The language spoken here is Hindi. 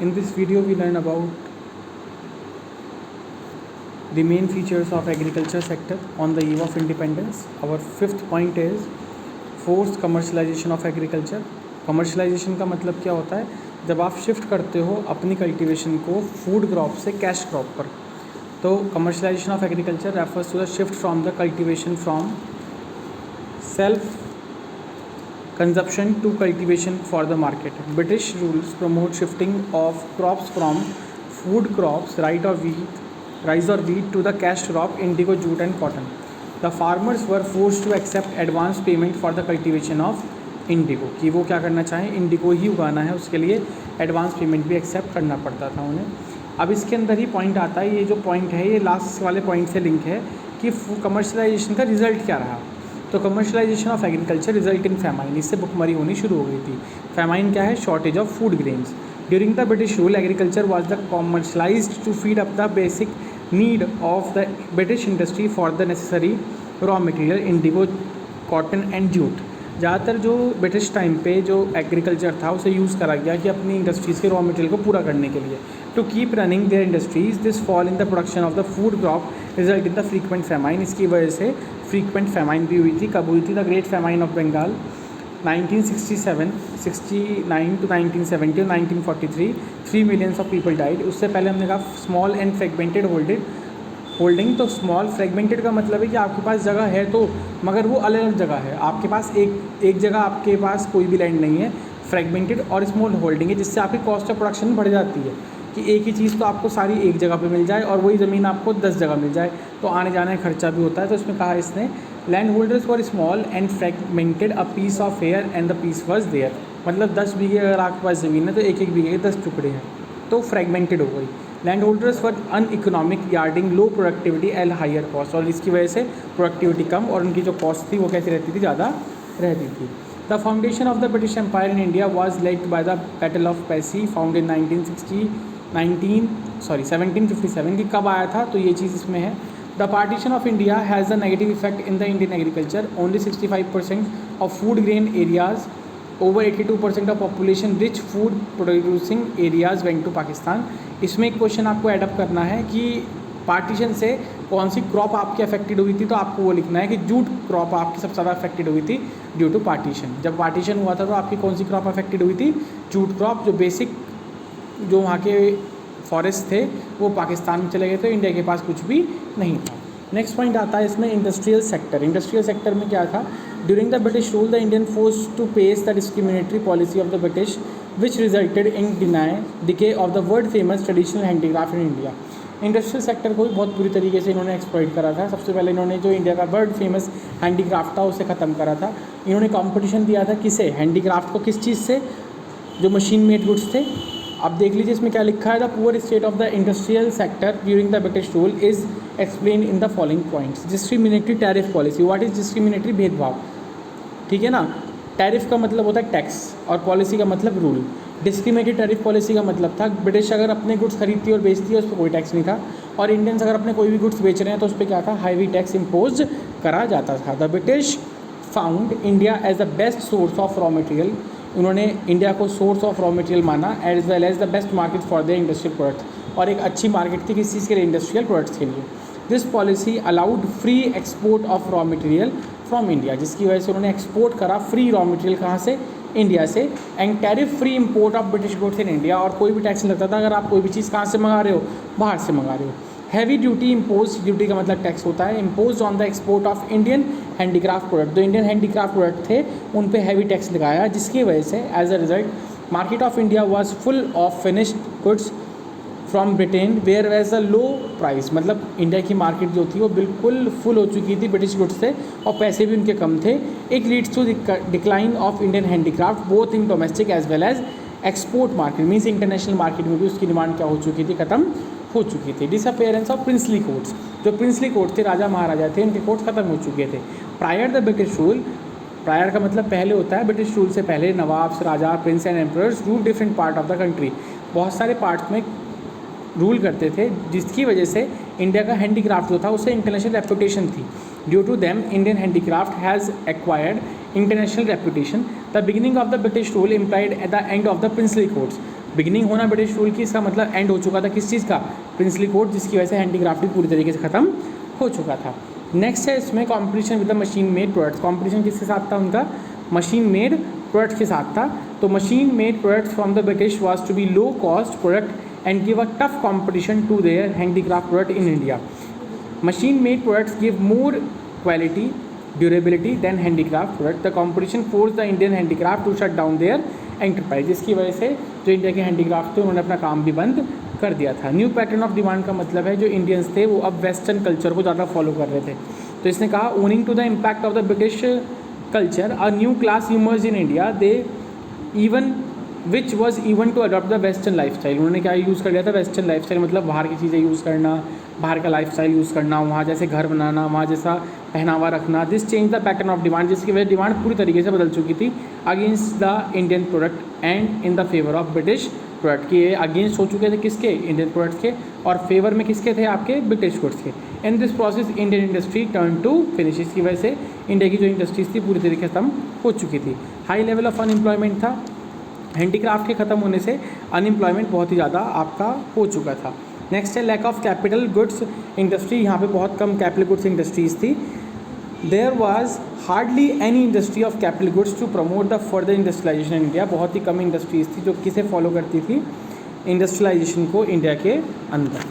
In this video we learn about the main features of agriculture sector on the eve of independence. Our fifth point is forced commercialization of agriculture. Commercialisation का मतलब क्या होता है? जब आप शिफ्ट करते हो अपनी कल्टीवेशन को फूड क्रॉप से कैश क्रॉप पर. तो commercialisation of agriculture refers to the shift from the cultivation from self consumption to cultivation for the market. British rules promote shifting of crops from food crops, rice or wheat to the cash crop, indigo, jute and cotton. The farmers were forced to accept advance payment for the cultivation of indigo. कि वो क्या करना चाहें, इंडिगो ही उगाना है, उसके लिए एडवांस पेमेंट भी एक्सेप्ट करना पड़ता था उन्हें. अब इसके अंदर ही पॉइंट आता है, ये जो पॉइंट है ये लास्ट वाले पॉइंट से लिंक है कि कमर्शलाइजेशन का रिजल्ट क्या रहा. तो commercialisation of agriculture result in famine, इससे भुखमरी होनी शुरू हो गई थी. फैमाइन क्या है? Shortage of food grains. During the British rule agriculture was the commercialised to feed up the basic need of the British industry for the necessary raw material indigo, cotton and jute. ज़्यादातर जो ब्रिटिश टाइम पे जो एग्रीकल्चर था उसे यूज़ करा गया कि अपनी इंडस्ट्रीज़ के रॉ मटेरियल को पूरा करने के लिए. To keep running their industries, this fall in the production of the food crop result in the frequent famine. इसकी वजह से फ्रीक्वेंट फैमाइन भी हुई थी. कब हुई थी? The great famine of Bengal 1969 to 1970 और 1943. 3 मिलियंस ऑफ पीपल डाइड. उससे पहले हमने कहा स्मॉल एंड फ्रेगमेंटेड होल्डिंग. तो स्मॉल फ्रेगमेंटेड का मतलब है कि आपके पास जगह है तो, मगर वो अलग अलग जगह है. आपके पास एक जगह, आपके पास कोई भी लैंड नहीं है. फ्रेगमेंटेड और स्मॉल होल्डिंग है, जिससे आपकी कॉस्ट ऑफ प्रोडक्शन बढ़ जाती है कि एक ही चीज़ तो आपको सारी एक जगह पे मिल जाए और वही ज़मीन आपको 10 जगह मिल जाए, तो आने जाने का खर्चा भी होता है. तो इसमें कहा इसने land holders for small and fragmented a piece of air and the piece was there. मतलब 10 बीघे अगर आपके पास ज़मीन है तो एक बीघे के 10 टुकड़े हैं, तो फ्रेगमेंटेड हो गई. Land holders for uneconomic yarding, low productivity and higher cost. और इसकी वजह से प्रोडक्टिविटी कम और उनकी जो कॉस्ट थी वो कैसी रहती थी? ज़्यादा रहती थी. The foundation of the British Empire in India was laid by the battle of Plassey found in 1757. की कब आया था? तो ये चीज़ इसमें है. The partition of India has a negative effect in the Indian agriculture. Only 65% of food grain areas, over 82% of population rich food producing areas went to Pakistan. इसमें एक क्वेश्चन आपको एडअप करना है कि पार्टीशन से कौन सी क्रॉप आपकी अफेक्टेड हुई थी, तो आपको वो लिखना है कि जूट क्रॉप आपकी सबसे ज़्यादा अफेक्टेड हुई थी ड्यू टू पार्टीशन. जब पार्टीशन हुआ था तो आपकी कौन सी क्रॉप अफेक्टेड हुई थी? Jute crop. जो बेसिक जो वहाँ के फॉरेस्ट थे वो पाकिस्तान में चले गए थे, इंडिया के पास कुछ भी नहीं था. नेक्स्ट पॉइंट आता है इसमें इंडस्ट्रियल सेक्टर. इंडस्ट्रियल सेक्टर में क्या था? During the British rule the Indian force to pace the discriminatory policy of the British which resulted in decay of the world famous traditional handicraft in India. Industrial sector को भी बहुत बुरी तरीके से इन्होंने एक्सप्लॉइट करा था. सबसे पहले इन्होंने जो इंडिया का वर्ल्ड फेमस हैंडीक्राफ्ट था उसे ख़त्म करा था. इन्होंने कंपटीशन दिया था किसे? हैंडीक्राफ्ट को. किस चीज़ से? जो मशीन मेड गुड्स थे. अब देख लीजिए इसमें क्या लिखा है. The poor state of the industrial sector during the British rule is explain in the following points. Discriminatory tariff policy. What is discriminatory? भेदभाव. ठीक है ना. टैरिफ का मतलब होता है टैक्स और पॉलिसी का मतलब रूल. डिस्क्रिमिनेटरी टैरिफ पॉलिसी का मतलब था ब्रिटिश अगर अपने गुड्स खरीदती और बेचती है उस पर कोई टैक्स नहीं था, और इंडियंस अगर अपने कोई भी गुड्स बेच रहे हैं तो उस पर क्या था? हाईवी टैक्स इम्पोज करा जाता था. The British found India as the best source of raw material. उन्होंने इंडिया को सोर्स ऑफ रॉ मटेरियल माना as well as the best market for the industrial product. और एक अच्छी मार्केट थी किस चीज़ के लिए? इंडस्ट्रियल प्रोडक्ट्स के लिए. This policy allowed free export of raw material from India, जिसकी वजह से उन्होंने एक्सपोर्ट करा फ्री रॉ मटेरियल. कहाँ से? इंडिया से. And tariff free import of British goods in India. और कोई भी टैक्स नहीं लगता था अगर आप कोई भी चीज़ कहाँ से मंगा रहे हो? बाहर से मंगा रहे हो. Heavy duty impose. ड्यूटी का मतलब टैक्स होता है. Impose on the export of Indian handicraft product. जो इंडियन हैंडीक्राफ्ट प्रोडक्ट थे उन पे हैवी टैक्स लगाया, जिसकी वजह से as a result market of India was full of finished goods from Britain where was a low price. मतलब इंडिया की मार्केट जो थी वो बिल्कुल फुल हो चुकी थी ब्रिटिश गुड्स से और पैसे भी उनके कम थे. It leads to decline of Indian handicraft both in domestic as well as export market. Means international market में भी उसकी डिमांड क्या हो चुकी थी? खत्म हो चुकी थी. Disappearance of princely courts. जो प्रिंसली कोर्ट थे, राजा महाराजा थे, उनके कोर्ट्स खत्म हो चुके थे. Prior the British rule. Prior का मतलब पहले होता है. ब्रिटिश रूल से पहले nawabs, Raja, Prince and emperors rule different part of the country. बहुत सारे पार्ट्स में रूल करते थे, जिसकी वजह से इंडिया का हैंडीक्राफ्ट जो था उसे इंटरनेशनल रेपुटेशन थी. Due to them Indian handicraft has acquired international reputation. The beginning of the British rule implied at the end of the princely courts. Beginning होना ब्रिटिश रूल की, इसका मतलब एंड हो चुका था किस चीज़ का, प्रिंसली कोड, जिसकी वजह से हैंडीक्राफ्ट पूरी तरीके से ख़त्म हो चुका था। नेक्स्ट है इसमें competition with the machine made products. Competition किसके साथ था उनका, मशीन मेड प्रोडक्ट्स के साथ था। तो machine made products from the British was to be low cost product and give a tough competition to their handicraft product in India. Machine made products give more quality durability than handicraft product. The competition forced the Indian handicraft to shut down their enterprise, जिसकी वजह से जो इंडिया के हैंडीक्राफ्ट थे उन्होंने अपना काम भी बंद कर दिया था। न्यू पैटर्न ऑफ डिमांड का मतलब है जो इंडियंस थे वो अब वेस्टर्न कल्चर को ज़्यादा फॉलो कर रहे थे। तो इसने कहा owning to the impact of the British culture a new class humours in India they even which was even to adopt the western life style. उन्होंने क्या यूज़ कर लिया था, वेस्टर्न लाइफ स्टाइल, मतलब बाहर की चीज़ें यूज़ करना, बाहर का लाइफ स्टाइल यूज़ करना, वहाँ जैसे घर बनाना, वहाँ जैसा पहनावा रखना। This change the pattern of demand, जिसकी वजह डिमांड पूरी तरीके से बदल चुकी थी against the Indian product and in the favour of British product. के अगेंस्ट हो चुके थे किसके, इंडियन प्रोडक्ट्स के, और फेवर में किसके थे, आपके ब्रिटिश गुड्स के। In this process Indian industry turn to finish, इसकी वजह से इंडिया की जो इंडस्ट्रीज थी पूरी तरीके से खत्म हो चुकी थी। हाई लेवल ऑफ अनएम्प्लॉयमेंट था, हैंडीक्राफ्ट के ख़त्म होने से अनएम्प्लॉयमेंट बहुत ही ज़्यादा आपका हो चुका था। नेक्स्ट है lack of capital goods industry, यहाँ पे बहुत कम कैपिटल गुड्स इंडस्ट्रीज़ थी। There was hardly any industry of capital goods to promote the further industrialisation in India. बहुत ही कम इंडस्ट्रीज़ थी जो किसे फॉलो करती थी, इंडस्ट्रियलाइजेशन को इंडिया के अंदर।